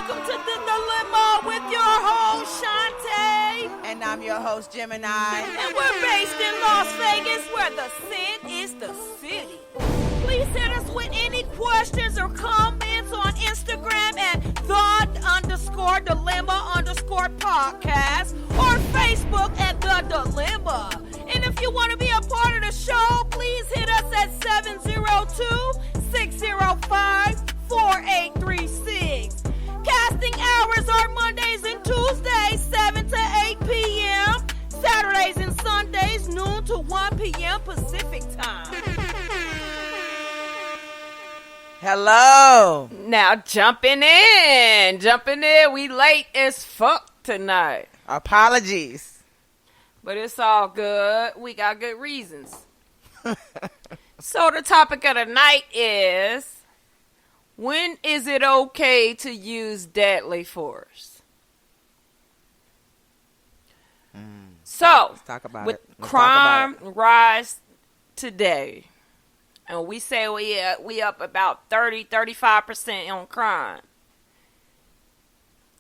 welcome to the Dilemma with your host, Shantae. And I'm your host, Gemini. And we're based in Las Vegas, where the sin is the city. Please hit us with any questions or comments on Instagram at the_dilemma_podcast or Facebook at The Dilemma. And if you want to be a part of the show, please hit us at 702-605-4836. Casting hours are Mondays and Tuesdays, 7 to 8 p.m. Saturdays and Sundays, noon to 1 p.m. Pacific time. Hello. Now jumping in. We late as fuck tonight. Apologies. But it's all good. We got good reasons. So the topic of the night is, when is it okay to use deadly force? So, Let's talk about with it. Let's crime talk about rise today, and we say we up about 35% on crime.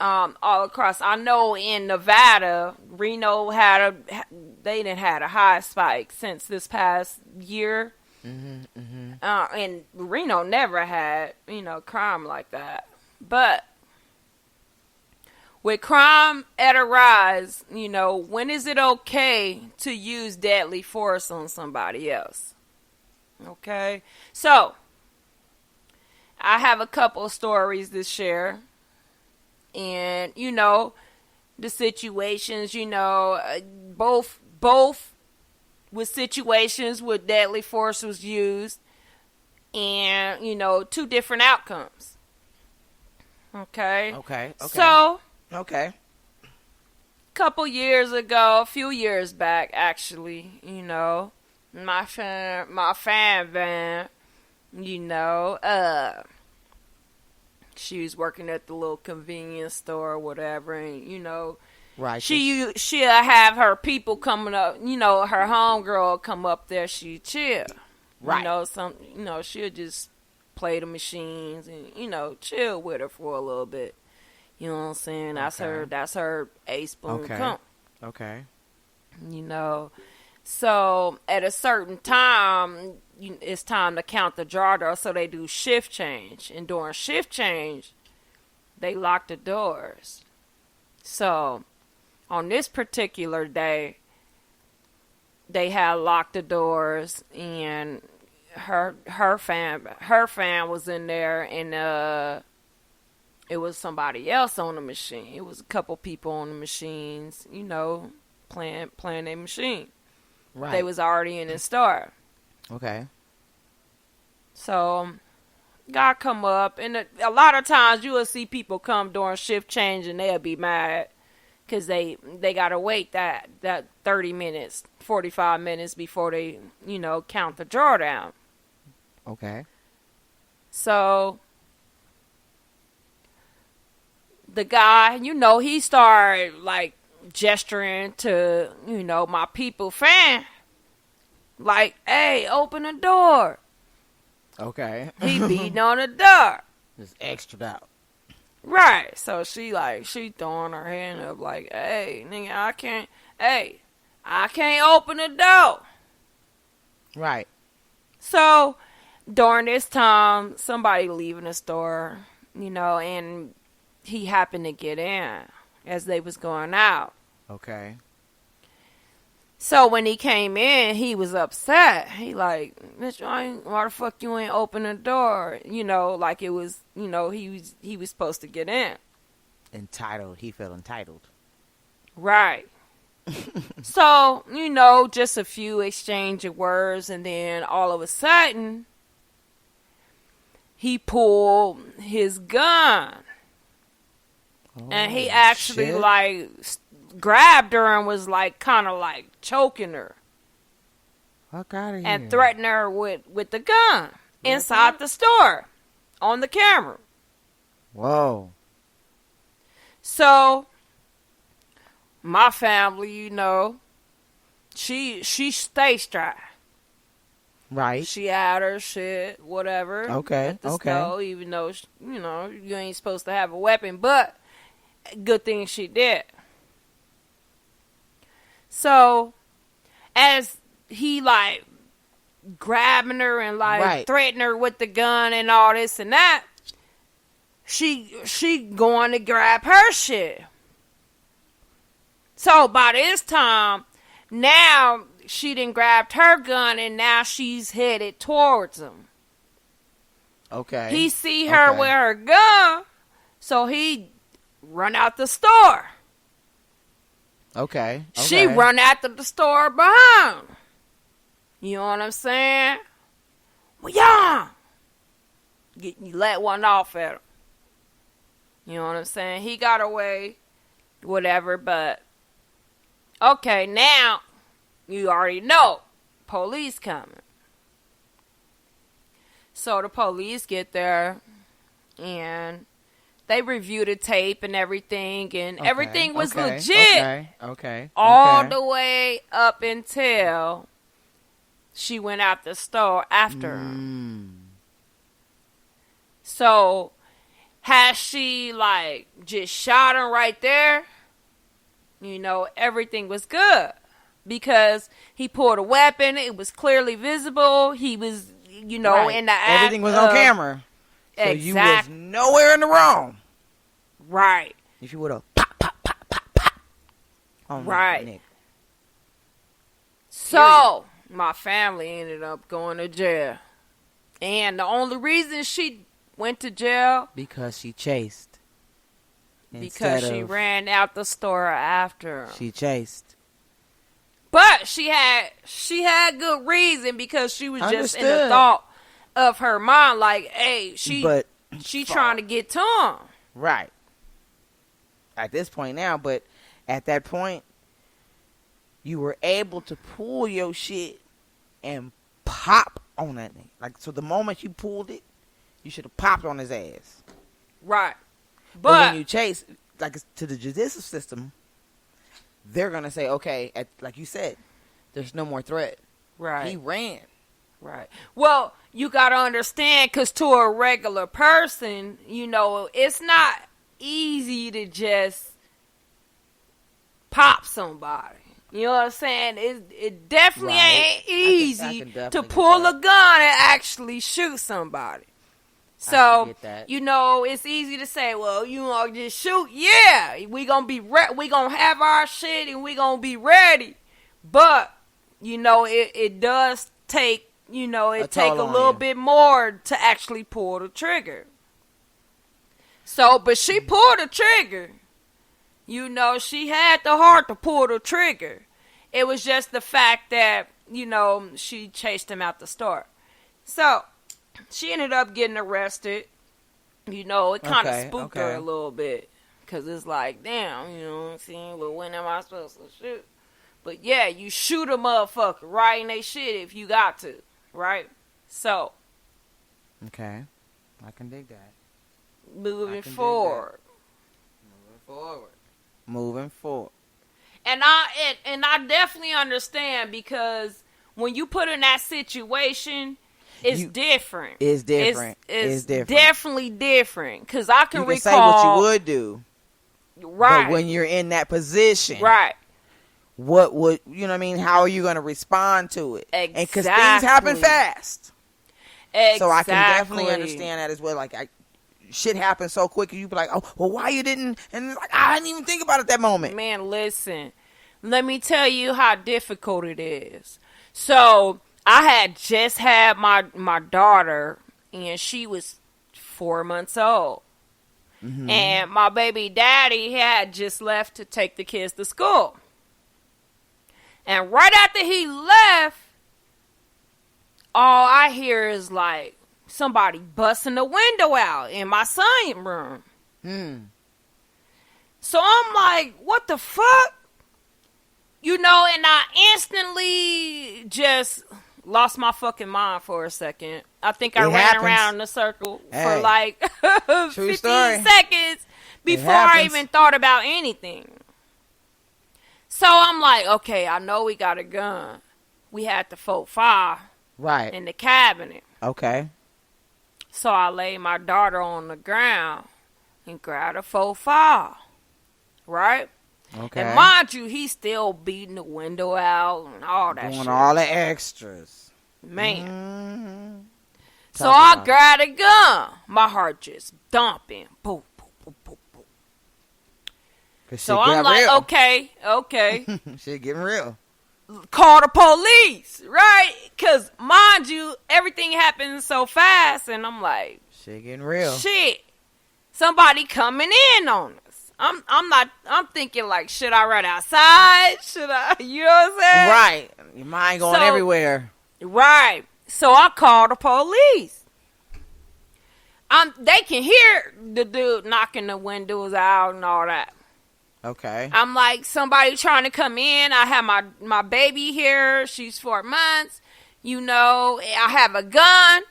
All across. I know in Nevada, Reno they didn't had a high spike since this past year. And Reno never had, crime like that. But with crime at a rise, when is it okay to use deadly force on somebody else? Okay? So, I have a couple of stories to share. And, the situations, both with situations where deadly force was used and, two different outcomes. Okay? Okay. So, okay. a few years back, actually, my fan van, she was working at the little convenience store or whatever, and, Right. she'll have her people coming up, her homegirl come up there, she chill. Right. She'll just play the machines and, chill with her for a little bit. You know what I'm saying? That's her ace boom come. Okay. So at a certain time, it's time to count the jar, so they do shift change. And during shift change, they lock the doors. So on this particular day, they had locked the doors, and her fan was in there, and it was somebody else on the machine. It was a couple people on the machines, playing their machine. Right. They was already in the store. Okay. So, God come up, and a lot of times you will see people come during shift change, and they'll be mad because they gotta wait that 30 minutes, 45 minutes before they count the drawdown. Okay. So the guy, he started like gesturing to my people fan, like, hey, open the door. Okay. He beating on the door. Just extra out. Right. So she throwing her hand up like, hey, nigga, I can't open the door. Right. So during this time, somebody leaving the store, and he happened to get in as they was going out. Okay. So when he came in, he was upset. He like, bitch, why the fuck you ain't open the door? Like it was, he was supposed to get in. Entitled. He felt entitled. Right. So, just a few exchange of words, and then all of a sudden, he pulled his gun. Oh, and he actually, grabbed her and was, kind of, choking her. Fuck out of here. And threatened her with the gun inside the store on the camera. Whoa. So, my family, she stay strapped. Right. She had her shit, whatever. Okay, At the okay. stove, even though, you ain't supposed to have a weapon. But good thing she did. So, as he, like, grabbing her and, like, Right. threatening her with the gun and all this and that, she going to grab her shit. So, by this time, now she done grabbed her gun and now she's headed towards him. Okay. He see her Okay. with her gun, so he run out the store. Okay. She run after the store behind. You know what I'm saying? Well, yeah. You let one off at him. You know what I'm saying? He got away, whatever, but okay, now you already know police coming. So the police get there and they review the tape and everything, and everything was legit Okay. all the way up until she went out the store after him. So, has she, like, just shot him right there? Everything was good. Because he pulled a weapon. It was clearly visible. He was, Right. in the act. Everything was on camera. So you was nowhere in the wrong. Right. If you would have pop, pop, pop, pop, pop. On Right. that nigga. So, my family ended up going to jail. And the only reason she went to jail, Because she chased. because she ran out the store after him. She chased. But she had good reason, because she was just in the Understood. thought of her mind, like, hey, she trying to get to him. Right. At this point now, but at that point, you were able to pull your shit and pop on that nigga. Like, so the moment you pulled it, you should have popped on his ass. Right. But when But you chase, like, to the judicial system, they're going to say, okay, like you said, there's no more threat. right. He ran. Right. Well, you got to understand, because to a regular person, it's not easy to just pop somebody. You know what I'm saying? It definitely Right. ain't easy I can definitely to get pull that. a gun and actually shoot somebody. I So, get that. it's easy to say, well, just shoot. Yeah, we gonna be we gonna have our shit and we gonna be ready. But, it does take, it take a toll on little you. bit more to actually pull the trigger. So, but she pulled the trigger. She had the heart to pull the trigger. It was just the fact that, she chased him out the store. So, she ended up getting arrested. It kind of spooked her a little bit. Because it's like, damn, you know what I'm saying? Well, when am I supposed to shoot? But yeah, you shoot a motherfucker right in they shit if you got to. Right? So, Okay. I can dig that. moving I can dig forward. Moving forward. And I definitely understand, because when you put in that situation, it's different. It's different. It's different. definitely different. Because I can You can recall. say what you would do. Right. But when you're in that position. Right. What would, how are you going to respond to it? Exactly. And because things happen fast. Exactly. So I can definitely understand that as well. Like, shit happens so quick, and you be like, oh, well, why you didn't? And it's like, I didn't even think about it that moment. Man, listen. Let me tell you how difficult it is. So, I had just had my daughter, and she was 4 months old. Mm-hmm. And my baby daddy had just left to take the kids to school. And right after he left, all I hear is like somebody busting the window out in my sunroom. So I'm like, what the fuck? And I instantly just lost my fucking mind for a second. I think I ran around in a circle for like 15 seconds before I even thought about anything. So I'm like, okay, I know we got a gun. We had the 4.5. Right. in the cabinet. Okay. So I laid my daughter on the ground and grabbed a 4-5. Right? Okay. And mind you, he's still beating the window out and all that Doing shit. all the extras. Man. Mm-hmm. So I grabbed a gun. My heart just dumping. Boom, boom, boom, boom, boom. So I'm like, real. okay. Shit getting real. Call the police, right? Because, mind you, everything happens so fast. And I'm like, Shit getting real. shit. Somebody coming in on us. I'm thinking like, should I run outside? Should I, you know what I'm saying? Right. Your mind going everywhere. Right. So I called the police. They can hear the dude knocking the windows out and all that. Okay. I'm like, somebody trying to come in. I have my baby here. She's 4 months. You know, I have a gun.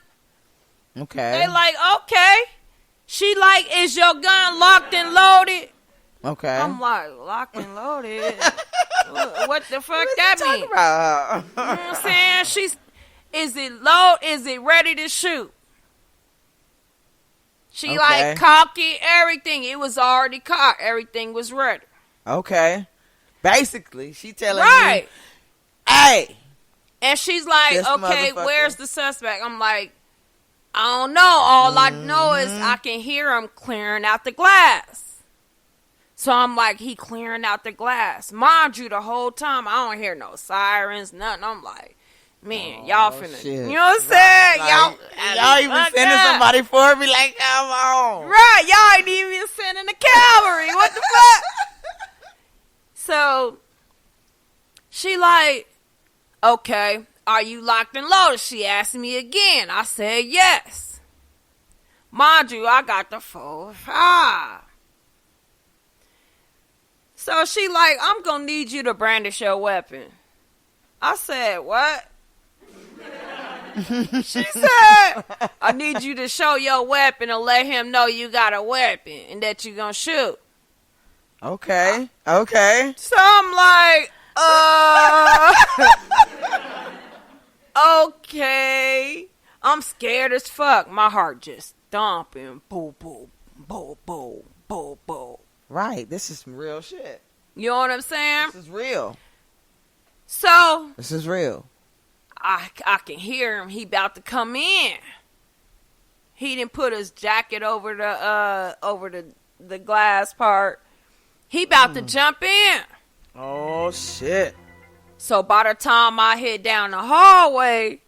Okay. They like, okay. She like, is your gun locked and loaded? Okay. I'm like, locked and loaded? What the fuck that mean? About? You know what I'm saying? Is it ready to shoot? She like cocked it, everything. It was already cocked. Everything was ready. Okay. Basically, she telling Right. you, hey. And she's like, This okay, motherfucker. where's the suspect? I'm like, I don't know. All I know is I can hear him clearing out the glass. So I'm like, he clearing out the glass. Mind you, the whole time, I don't hear no sirens, nothing. I'm like, man, y'all finna, shit. you know what I'm saying? Like, y'all even sending somebody for me like, come on. Right, y'all ain't even sending the cavalry. What the fuck? So, she like, okay, are you locked and loaded? She asked me again. I said yes. Mind you, I got the 4-5. So she like, I'm gonna need you to brandish your weapon. I said, what? She said, I need you to show your weapon and let him know you got a weapon and that you gonna shoot. Okay. So I'm like, okay. I'm scared as fuck. My heart just thumping. Boom, boom, boom, boom, boom, boom. Right. This is some real shit. You know what I'm saying? This is real. So This is real. I can hear him. He about to come in. He didn't put his jacket over the glass part. He about to jump in. Oh, shit. So by the time I hit down the hallway,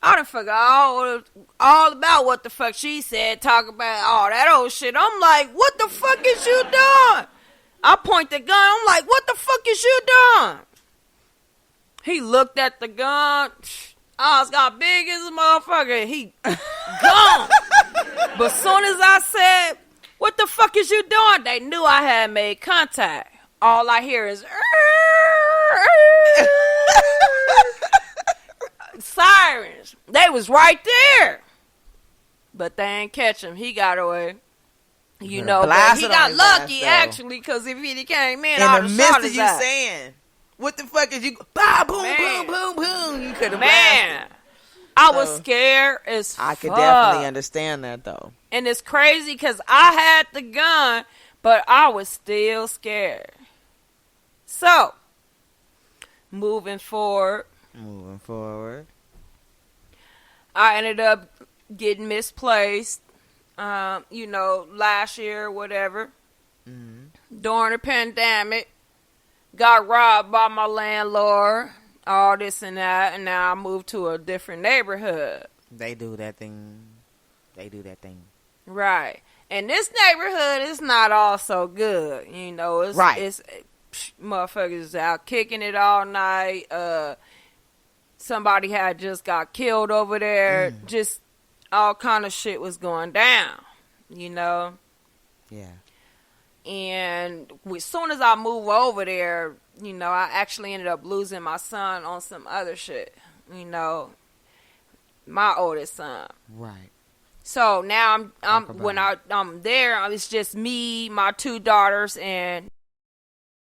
I done forgot all about what the fuck she said, talk about all that old shit. I'm like, what the fuck is you doing? I point the gun. I'm like, what the fuck is you doing? He looked at the gun. Eyes got big as a motherfucker. He gone. But soon as I said, what the fuck is you doing? They knew I had made contact. All I hear is sirens. They was right there. But they ain't catch him. He got away. You know, but he got lucky, actually, because if he came in, I would have shot his ass. saying, what the fuck is you, bah, boom, boom, boom, boom, you could have Man, I was scared as fuck. I could definitely understand that, though. And it's crazy because I had the gun, but I was still scared. So, moving forward, I ended up getting misplaced, last year, whatever. Mm-hmm. During the pandemic, got robbed by my landlord, all this and that, and now I moved to a different neighborhood. They do that thing. Right. And this neighborhood is not all so good. You know, it's motherfuckers out kicking it all night. Somebody had just got killed over there. Just all kind of shit was going down, you know? Yeah. And as soon as I moved over there, you know, I actually ended up losing my son on some other shit, you know, my oldest son. Right. So now I'm there, it's just me, my 2 daughters, and